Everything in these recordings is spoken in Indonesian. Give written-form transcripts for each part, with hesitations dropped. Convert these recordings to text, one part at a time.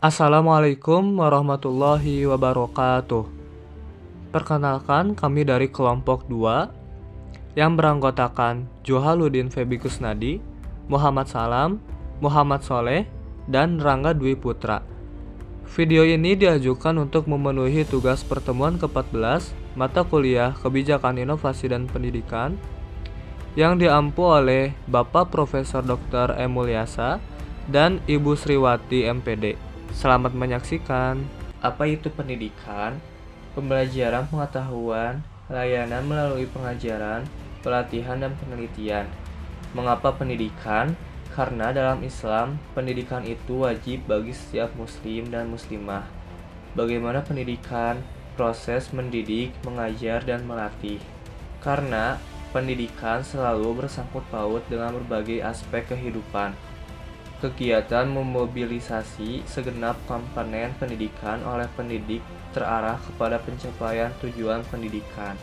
Assalamualaikum warahmatullahi wabarakatuh. Perkenalkan, kami dari kelompok 2 yang beranggotakan Johaluddin Febi Kusnadi, Muhammad Salam, Muhammad Soleh, dan Rangga Dwi Putra. Video ini diajukan untuk memenuhi tugas pertemuan ke-14 mata kuliah Kebijakan Inovasi dan Pendidikan yang diampu oleh Bapak Profesor Dr. M. Mulyasa dan Ibu Sriwati MPD. Selamat menyaksikan. Apa itu pendidikan? Pembelajaran pengetahuan, layanan melalui pengajaran, pelatihan, dan penelitian. Mengapa pendidikan? Karena dalam Islam, pendidikan itu wajib bagi setiap muslim dan muslimah. Bagaimana pendidikan? Proses mendidik, mengajar, dan melatih. Karena pendidikan selalu bersangkut paut dengan berbagai aspek kehidupan. Kegiatan memobilisasi segenap komponen pendidikan oleh pendidik terarah kepada pencapaian tujuan pendidikan.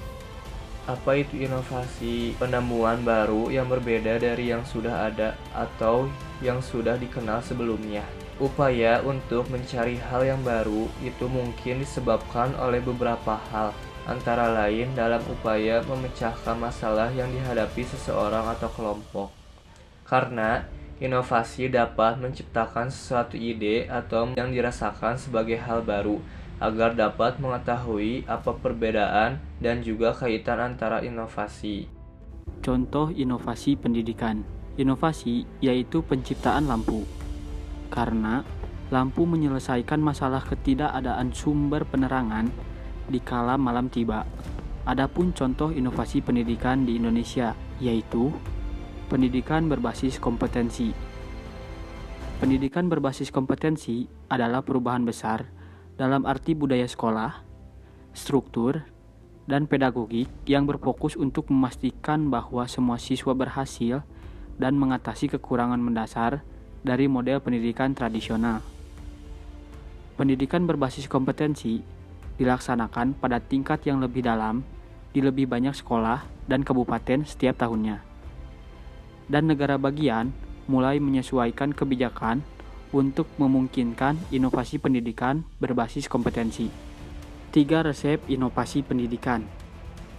Apa itu inovasi? Penemuan baru yang berbeda dari yang sudah ada atau yang sudah dikenal sebelumnya. Upaya untuk mencari hal yang baru itu mungkin disebabkan oleh beberapa hal, antara lain dalam upaya memecahkan masalah yang dihadapi seseorang atau kelompok. Karena inovasi dapat menciptakan sesuatu ide atau yang dirasakan sebagai hal baru, agar dapat mengetahui apa perbedaan dan juga kaitan antara inovasi. Contoh inovasi pendidikan. Inovasi yaitu penciptaan lampu. Karena lampu menyelesaikan masalah ketidakadaan sumber penerangan di kala malam tiba. Adapun contoh inovasi pendidikan di Indonesia yaitu pendidikan berbasis kompetensi. Pendidikan berbasis kompetensi adalah perubahan besar dalam arti budaya sekolah, struktur, dan pedagogik yang berfokus untuk memastikan bahwa semua siswa berhasil dan mengatasi kekurangan mendasar dari model pendidikan tradisional. Pendidikan berbasis kompetensi dilaksanakan pada tingkat yang lebih dalam di lebih banyak sekolah dan kabupaten setiap tahunnya. Dan negara bagian mulai menyesuaikan kebijakan untuk memungkinkan inovasi pendidikan berbasis kompetensi. 3 resep inovasi pendidikan.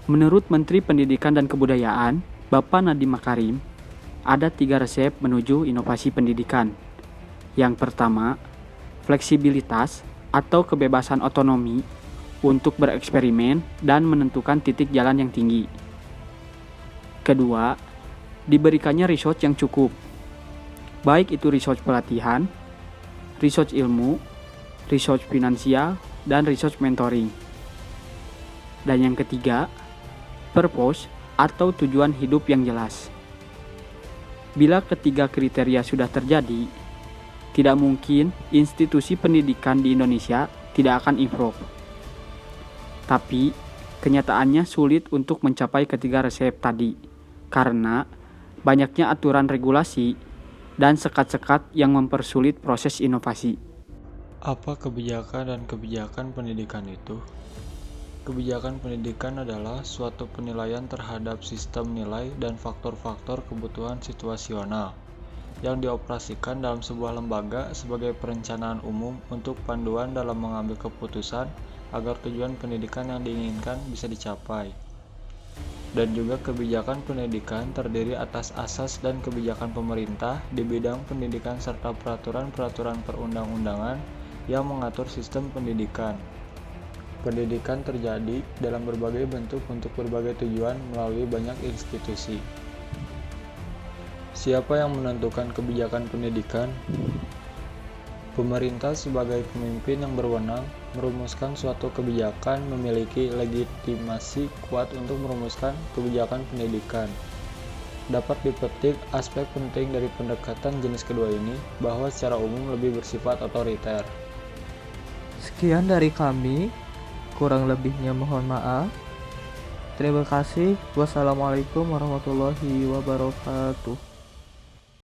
Menurut Menteri Pendidikan dan Kebudayaan, Bapak Nadiem Makarim, ada 3 resep menuju inovasi pendidikan. Yang pertama, fleksibilitas atau kebebasan otonomi untuk bereksperimen dan menentukan titik jalan yang tinggi. Kedua, diberikannya research yang cukup, baik itu research pelatihan, research ilmu, research finansial, dan research mentoring. Dan yang ketiga, purpose atau tujuan hidup yang jelas. Bila ketiga kriteria sudah terjadi, tidak mungkin institusi pendidikan di Indonesia tidak akan improve. Tapi, kenyataannya sulit untuk mencapai ketiga resep tadi, karena banyaknya aturan regulasi dan sekat-sekat yang mempersulit proses inovasi. Apa kebijakan dan kebijakan pendidikan itu? Kebijakan pendidikan adalah suatu penilaian terhadap sistem nilai dan faktor-faktor kebutuhan situasional yang dioperasikan dalam sebuah lembaga sebagai perencanaan umum untuk panduan dalam mengambil keputusan agar tujuan pendidikan yang diinginkan bisa dicapai. Dan juga kebijakan pendidikan terdiri atas asas dan kebijakan pemerintah di bidang pendidikan serta peraturan-peraturan perundang-undangan yang mengatur sistem pendidikan. Pendidikan terjadi dalam berbagai bentuk untuk berbagai tujuan melalui banyak institusi. Siapa yang menentukan kebijakan pendidikan? Pemerintah sebagai pemimpin yang berwenang merumuskan suatu kebijakan memiliki legitimasi kuat untuk merumuskan kebijakan pendidikan. Dapat dipetik aspek penting dari pendekatan jenis kedua ini bahwa secara umum lebih bersifat otoriter. Sekian dari kami, kurang lebihnya mohon maaf. Terima kasih. Wassalamualaikum warahmatullahi wabarakatuh.